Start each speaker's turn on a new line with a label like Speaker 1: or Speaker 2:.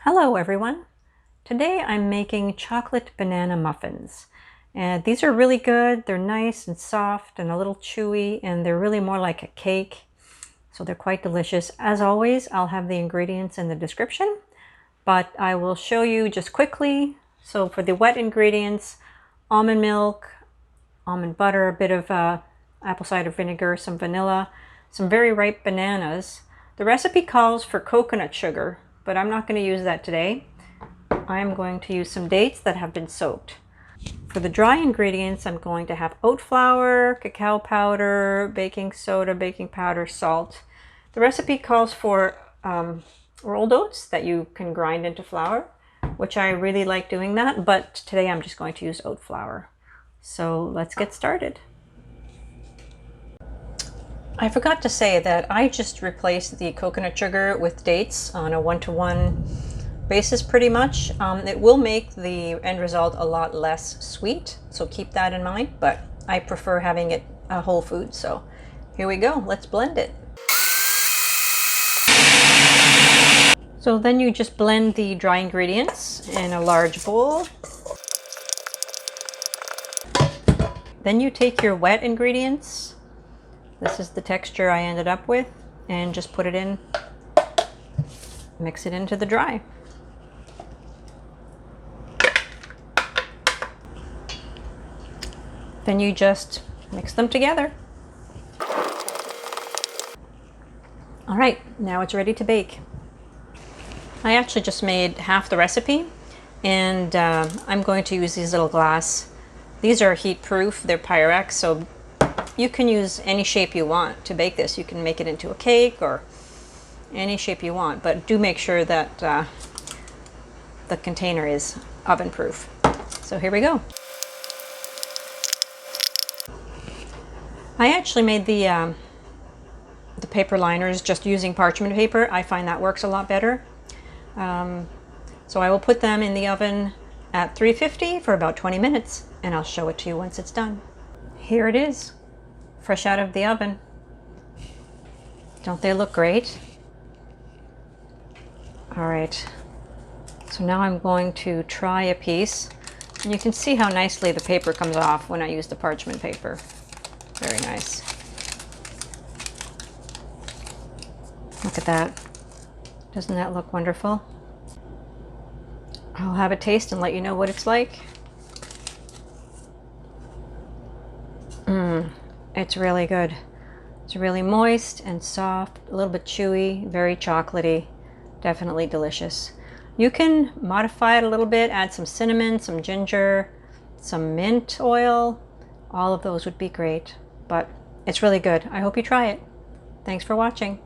Speaker 1: Hello everyone. Today I'm making chocolate banana muffins. And these are really good. They're nice and soft and a little chewy, and they're really more like a cake. So they're quite delicious. As always, I'll have the ingredients in the description, but I will show you just quickly. So for the wet ingredients, almond milk, almond butter, a bit of apple cider vinegar, some vanilla, some very ripe bananas. The recipe calls for coconut sugar, but I'm not going to use that today. I'm going to use some dates that have been soaked. For the dry ingredients, I'm going to have oat flour, cacao powder, baking soda, baking powder, salt. The recipe calls for rolled oats that you can grind into flour, which I really like doing that, but today I'm just going to use oat flour. So let's get started. I forgot to say that I just replaced the coconut sugar with dates on a 1-to-1 basis pretty much. It will make the end result a lot less sweet, so keep that in mind, but I prefer having it a whole food. So here we go, let's blend it. So then you just blend the dry ingredients in a large bowl. Then you take your wet ingredients. This is the texture I ended up with, and just put it in, mix it into the dry. Then you just mix them together. All right, now it's ready to bake. I actually just made half the recipe, and I'm going to use these little glass. These are heat proof, they're Pyrex, so you can use any shape you want to bake this. You can make it into a cake or any shape you want, but do make sure that the container is oven proof. So here we go. I actually made the paper liners just using parchment paper. I find that works a lot better. So I will put them in the oven at 350 for about 20 minutes, and I'll show it to you once it's done. Here it is, fresh out of the oven. Don't they look great? All right, so now I'm going to try a piece, and you can see how nicely the paper comes off when I use the parchment paper. Very nice. Look at that. Doesn't that look wonderful? I'll have a taste and let you know what it's like. It's really good. It's really moist and soft, a little bit chewy, very chocolatey, definitely delicious. You can modify it a little bit, add some cinnamon, some ginger, some mint oil. All of those would be great, but it's really good. I hope you try it. Thanks for watching.